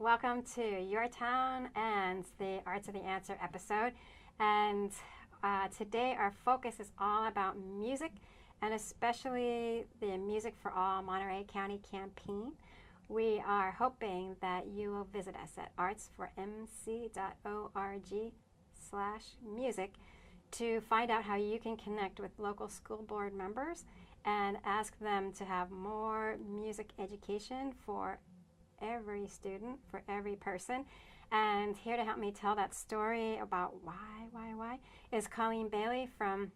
Welcome to Your Town and the Arts of the Answer episode. And today our focus is all about music, and especially the Music for All Monterey County campaign. We are hoping that you will visit us at artsformc.org/music to find out how you can connect with local school board members and ask them to have more music education for every student, for every person. And here to help me tell that story about why is Colleen Bailey from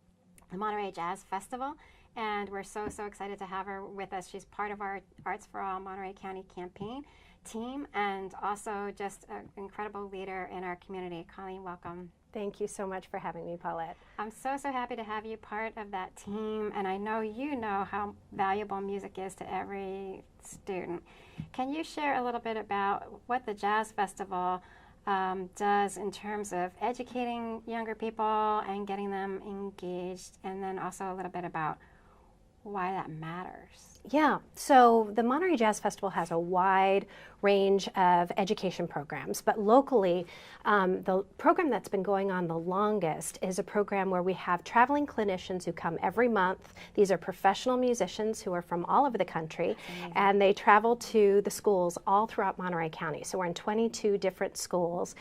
the Monterey Jazz Festival. And we're so excited to have her with us. She's part of our Arts for All Monterey County campaign team and also just an incredible leader in our community. Colleen, welcome. Thank you so much for having me, Paulette. I'm so happy to have you part of that team, and I know you know how valuable music is to every student. Can you share a little bit about what the Jazz Festival does in terms of educating younger people and getting them engaged, and then also a little bit about why that matters? Yeah, so the Monterey Jazz Festival has a wide range of education programs, but locally, the program that's been going on the longest is a program where we have traveling clinicians who come every month. These are professional musicians who are from all over the country, and they travel to the schools all throughout Monterey County. So we're in 22 different schools,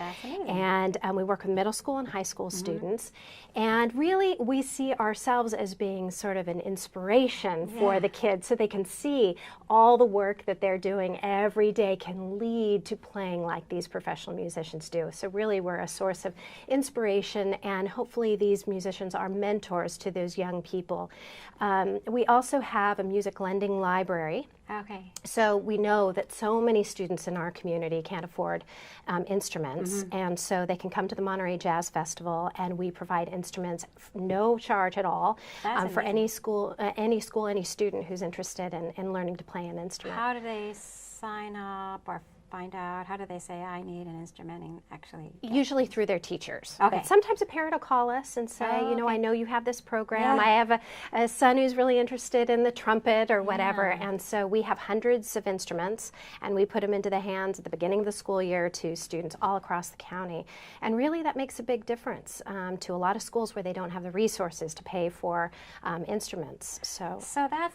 and we work with middle school and high school students, and really we see ourselves as being sort of an inspiration for the kids, so they can see all the work that they're doing every day can lead to playing like these professional musicians do. So really we're a source of inspiration, and hopefully these musicians are mentors to those young people. We also have a music lending library. Okay. So we know that so many students in our community can't afford instruments, and so they can come to the Monterey Jazz Festival, and we provide instruments no charge at all for any school, any student who's interested in learning to play an instrument. How do they sign up or find out? How do they say, I need an instrument, and actually Usually through their teachers. Okay. But sometimes a parent will call us and say, you know, I know you have this program. I have a son who's really interested in the trumpet or whatever. And so we have hundreds of instruments, and we put them into the hands at the beginning of the school year to students all across the county. And really that makes a big difference to a lot of schools where they don't have the resources to pay for instruments. So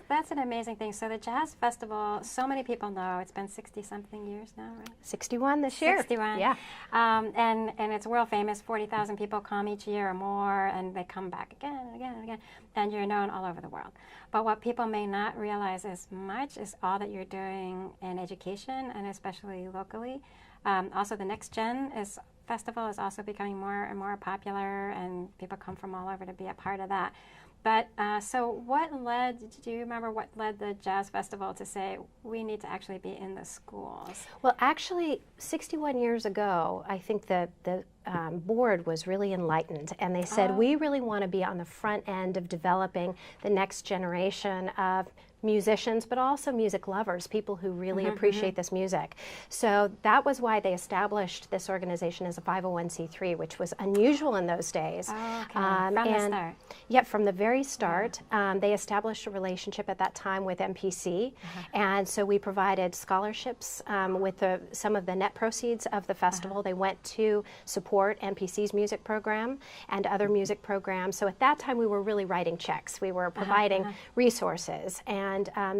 that's an amazing thing. So the Jazz Festival, so many people know, it's been 60-something years now, right? 61 this year. 61. Yeah. And it's world famous. 40,000 people come each year or more, and they come back again and again and again. And you're known all over the world. But what people may not realize as much is all that you're doing in education, and especially locally. Also, the Next Gen Festival is also becoming more and more popular, and people come from all over to be a part of that. But so do you remember what led the Jazz Festival to say, we need to actually be in the schools? Well, actually, 61 years ago, I think the board was really enlightened, and they said, we really want to be on the front end of developing the next generation of musicians, but also music lovers, people who really appreciate this music. So that was why they established this organization as a 501c3, which was unusual in those days. From the start. Yeah, from the very start. They established a relationship at that time with MPC, and so we provided scholarships with some of the net proceeds of the festival. They went to support MPC's music program and other music programs. So at that time we were really writing checks. We were providing resources, and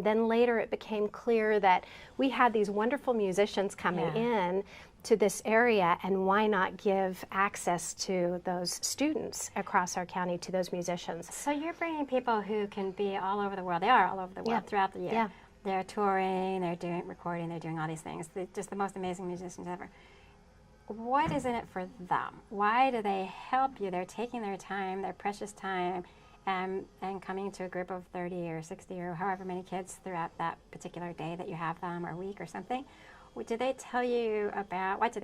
then later it became clear that we had these wonderful musicians coming in to this area, and why not give access to those students across our county to those musicians? So you're bringing people who can be all over the world. They are all over the world throughout the year. Yeah. They're touring, they're doing recording, they're doing all these things. They're just the most amazing musicians ever. What is in it for them? Why do they help you? They're taking their time, their precious time, and coming to a group of 30 or 60 or however many kids throughout that particular day that you have them, or week or something. What do they tell you about what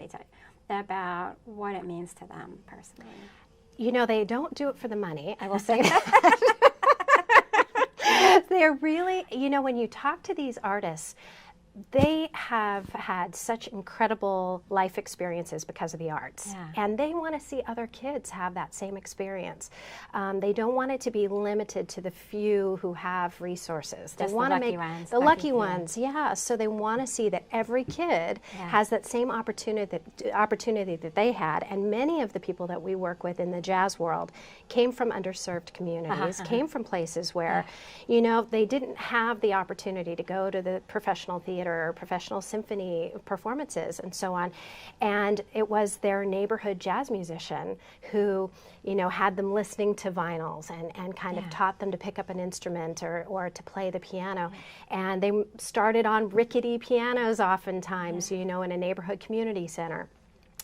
it means to them personally? You know, they don't do it for the money, I will say that. They're really, you know, when you talk to these artists, they have had such incredible life experiences because of the arts, and they want to see other kids have that same experience. They don't want it to be limited to the few who have resources. They want to make the lucky ones, yeah. So they want to see that every kid has that same opportunity that they had. And many of the people that we work with in the jazz world came from underserved communities, came from places where, you know, they didn't have the opportunity to go to the professional theater or professional symphony performances and so on. And it was their neighborhood jazz musician who, you know, had them listening to vinyls and kind of taught them to pick up an instrument or to play the piano. And they started on rickety pianos oftentimes, you know, in a neighborhood community center.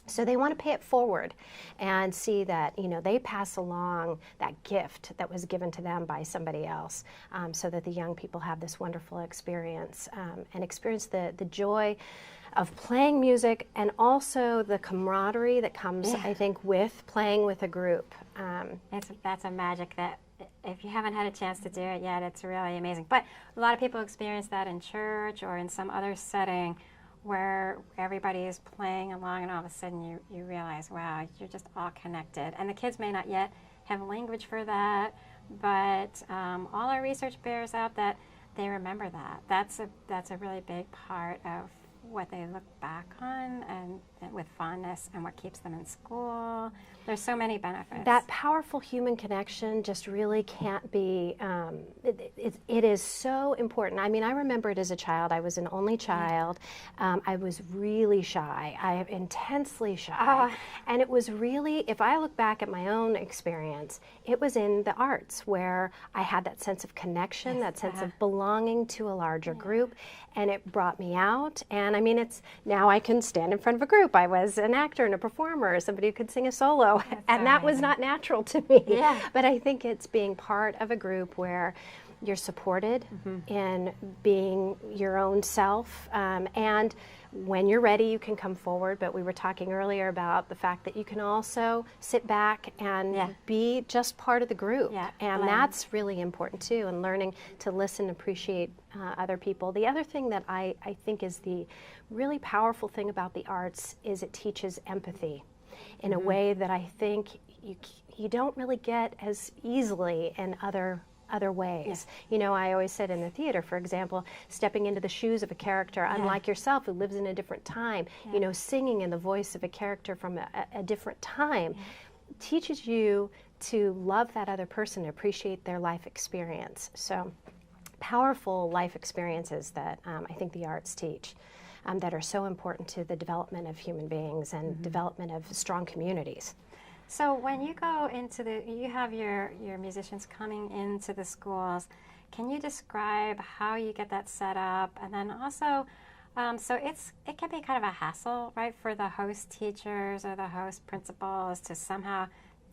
So they want to pay it forward and see that, you know, they pass along that gift that was given to them by somebody else, so that the young people have this wonderful experience and experience the joy of playing music and also the camaraderie that comes, I think, with playing with a group. That's a magic that if you haven't had a chance to do it yet, it's really amazing. But a lot of people experience that in church or in some other setting where everybody is playing along and all of a sudden you realize, wow, you're just all connected. And the kids may not yet have language for that, but all our research bears out that they remember that. That's a really big part of what they look back on and with fondness and what keeps them in school. There's so many benefits. That powerful human connection just really can't be, it is so important. I mean, I remember it as a child. I was an only child. I was really shy. I am intensely shy. And it was really, if I look back at my own experience, it was in the arts where I had that sense of connection, that sense of belonging to a larger group, and it brought me out. And I mean, it's now I can stand in front of a group. I was an actor and a performer, somebody who could sing a solo, and that was not natural to me. But I think it's being part of a group where you're supported in being your own self, and when you're ready, you can come forward. But we were talking earlier about the fact that you can also sit back and be just part of the group, and that's really important too, and learning to listen, appreciate other people. The other thing that I think is the really powerful thing about the arts is it teaches empathy in a way that I think you don't really get as easily in other ways. You know, I always said in the theater, for example, stepping into the shoes of a character unlike yourself who lives in a different time, you know, singing in the voice of a character from a different time teaches you to love that other person, appreciate their life experience. So powerful life experiences that I think the arts teach that are so important to the development of human beings and development of strong communities. So when you go into you have your musicians coming into the schools, can you describe how you get that set up? And then also, so it can be kind of a hassle, right, for the host teachers or the host principals to somehow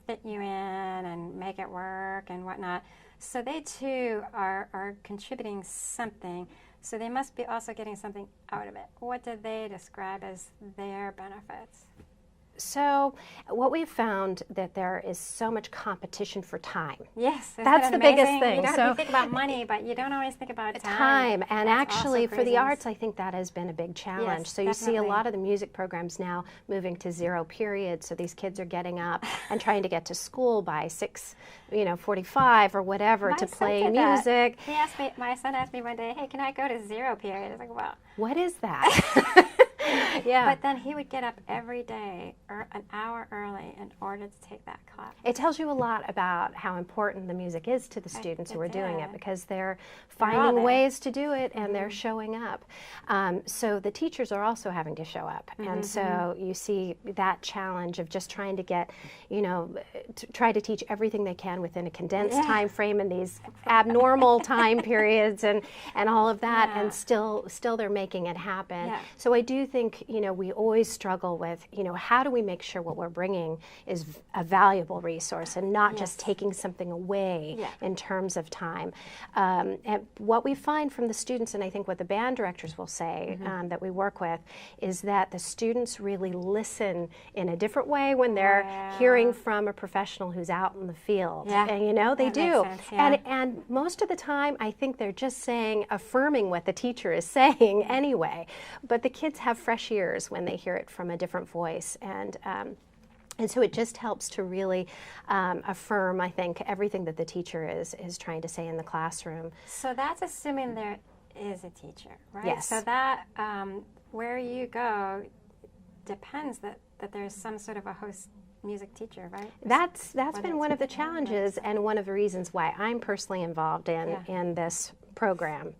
fit you in and make it work and whatnot. So they too are contributing something. So they must be also getting something out of it. What do they describe as their benefits? So what we've found that there is so much competition for time. Yes, that's the biggest thing. You think about money, but you don't always think about time. And that's actually for the arts, I think that has been a big challenge. Yes, so you see a lot of the music programs now moving to 0 period. So these kids are getting up and trying to get to school by 6:45 or whatever to play music. My son asked me one day, "Hey, can I go to 0 period?" I was like, "Well, what is that?" But then he would get up every day an hour early in order to take that class. It tells you a lot about how important the music is to the students who are doing it, because they're finding ways to do it and they're showing up. So the teachers are also having to show up. And so you see that challenge of just trying to get, try to teach everything they can within a condensed time frame in these abnormal time periods and all of that, and still they're making it happen. So I do think, we always struggle with, how do we make sure what we're bringing is a valuable resource and not just taking something away in terms of time. And what we find from the students, and I think what the band directors will say that we work with, is that the students really listen in a different way when they're hearing from a professional who's out in the field. And they do. And most of the time, I think they're just saying, affirming what the teacher is saying anyway. But the kids have fresh ears when they hear it from a different voice. And so it just helps to really affirm, I think, everything that the teacher is trying to say in the classroom. So that's assuming there is a teacher, right? Yes. So that where you go depends that there's some sort of a host music teacher, right? That's been one of the challenges and one of the reasons why I'm personally involved in this program,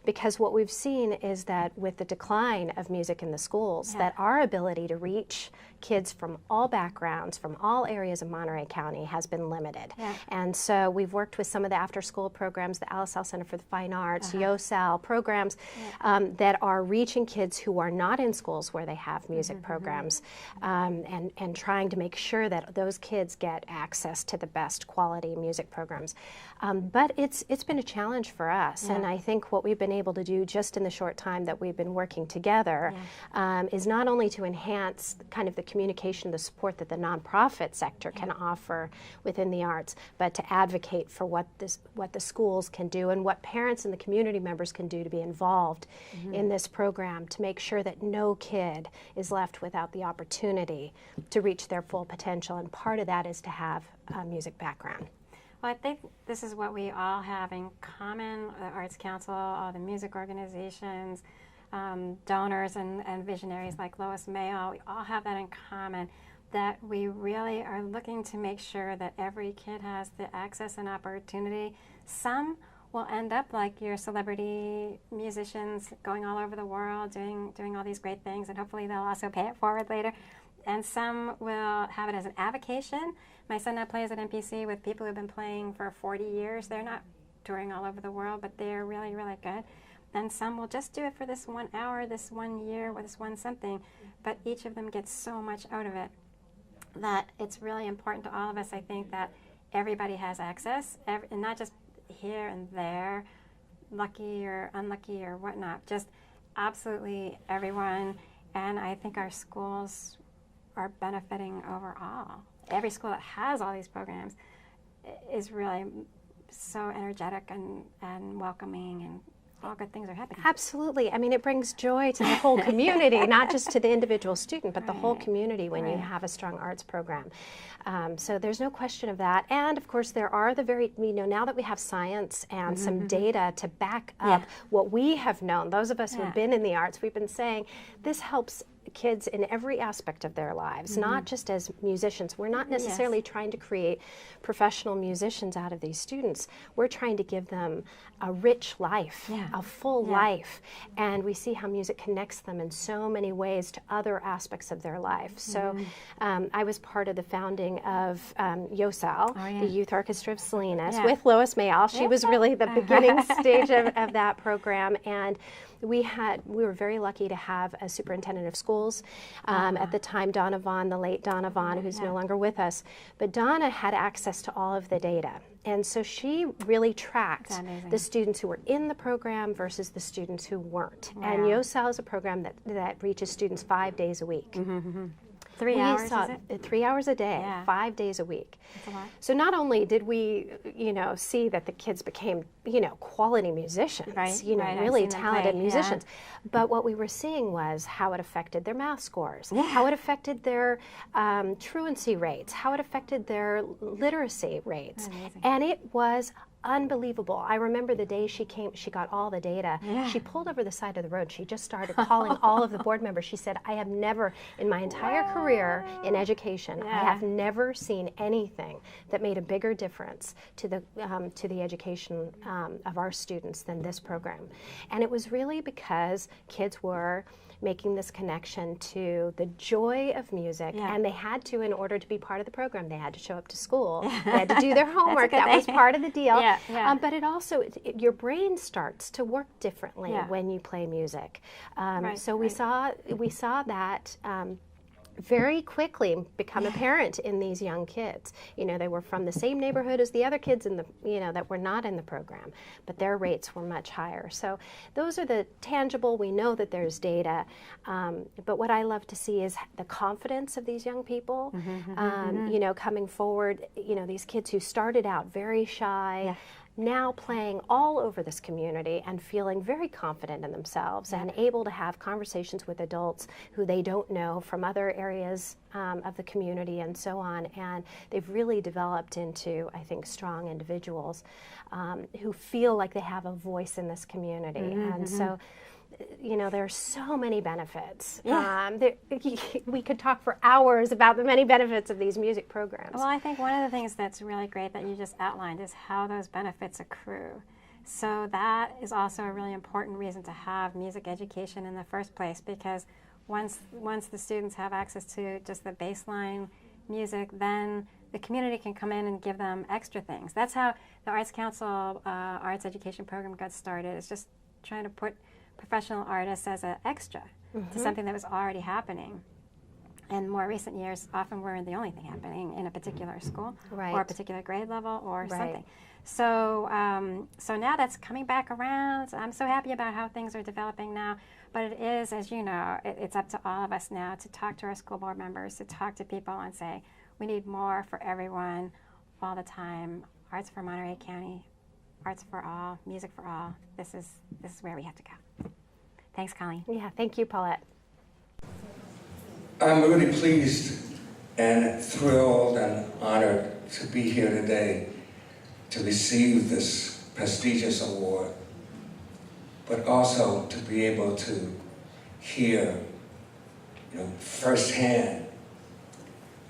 because what we've seen is that with the decline of music in the schools, that our ability to reach kids from all backgrounds, from all areas of Monterey County has been limited. And so we've worked with some of the after-school programs, the LSL Center for the Fine Arts, YourTown programs that are reaching kids who are not in schools where they have music programs, and trying to make sure that those kids get access to the best quality music programs. But it's been a challenge for us, and I think what we've been able to do just in the short time that we've been working together is not only to enhance kind of the communication, the support that the nonprofit sector can offer within the arts, but to advocate for what the schools can do and what parents and the community members can do to be involved in this program to make sure that no kid is left without the opportunity to reach their full potential. And part of that is to have a music background. Well, I think this is what we all have in common, the Arts Council, all the music organizations, donors and visionaries like Lois Mayo. We all have that in common, that we really are looking to make sure that every kid has the access and opportunity. Some will end up like your celebrity musicians, going all over the world, doing all these great things, and hopefully they'll also pay it forward later. And some will have it as an avocation. My son now plays at MPC with people who've been playing for 40 years. They're not touring all over the world, but they're really, really good. And some will just do it for this 1 hour, this 1 year, or this one something. But each of them gets so much out of it that it's really important to all of us, I think, that everybody has access, and not just here and there, lucky or unlucky or whatnot, just absolutely everyone. And I think our schools are benefiting overall. Every school that has all these programs is really so energetic and welcoming, and all good things are happening. Absolutely. I mean, it brings joy to the whole community, not just to the individual student, but the whole community when you have a strong arts program. So there's no question of that. And of course, there are now that we have science and some data to back up what we have known, those of us who have been in the arts, we've been saying this helps kids in every aspect of their lives, not just as musicians. We're not necessarily trying to create professional musicians out of these students. We're trying to give them a rich life, a full life, and we see how music connects them in so many ways to other aspects of their life. So I was part of the founding of YourTown, the Youth Orchestra of Salinas, with Lois Mayall. She was really the beginning stage of that program, and we were very lucky to have a superintendent of schools at the time, Donna Vaughn, the late Donna Vaughn, who's no longer with us. But Donna had access to all of the data. And so she really tracked the students who were in the program versus the students who weren't. And YourTown is a program that reaches students 5 days a week. 3 hours, is it? 3 hours a day, 5 days a week. That's a lot. So not only did we, see that the kids became, quality musicians, really talented musicians, but what we were seeing was how it affected their math scores, how it affected their truancy rates, how it affected their literacy rates. Amazing. And it was unbelievable. I remember the day she got all the data. She pulled over the side of the road. She just started calling all of the board members. She said, I have never, in my entire career in education, I have never seen anything that made a bigger difference to the education of our students than this program. And it was really because kids were making this connection to the joy of music. Yeah. And they had to, in order to be part of the program, they had to show up to school. They had to do their homework. That was part of the deal. Yeah, yeah. But it also, your brain starts to work differently Yeah. when you play music. Right, So we saw that very quickly become apparent in these young kids. You know, they were from the same neighborhood as the other kids in the, you know, that were not in the program, but their rates were much higher. So those are the tangible. We know that there's data, but what I love to see is the confidence of these young people. You know, coming forward. You know, these kids who started out very shy. Yeah. Now playing all over this community and feeling very confident in themselves and able to have conversations with adults who they don't know from other areas of the community and so on. And they've really developed into, I think, strong individuals who feel like they have a voice in this community. And so, you know, there are so many benefits. Yeah. We could talk for hours about the many benefits of these music programs. Well, I think one of the things that's really great that you just outlined is how those benefits accrue. So that is also a really important reason to have music education in the first place, because once the students have access to just the baseline music, then the community can come in and give them extra things. That's how the Arts Council Arts Education Program got started. It's just trying to put professional artists as an extra to something that was already happening. In more recent years, often we're the only thing happening in a particular school or a particular grade level or something. So, so now that's coming back around. So I'm so happy about how things are developing now. But it is, as you know, it's up to all of us now to talk to our school board members, to talk to people and say, we need more for everyone all the time. Arts for Monterey County, arts for all, music for all. This is where we have to go. Thanks, Colleen. Yeah, thank you, Paulette. I'm really pleased and thrilled and honored to be here today to receive this prestigious award, but also to be able to hear, you know, firsthand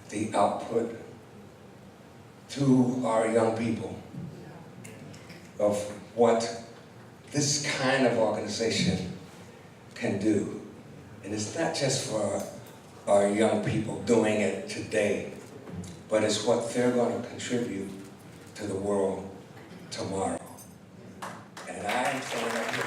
the output to our young people of what this kind of organization can do. And it's not just for our young people doing it today, but it's what they're going to contribute to the world tomorrow. And I'm standing up here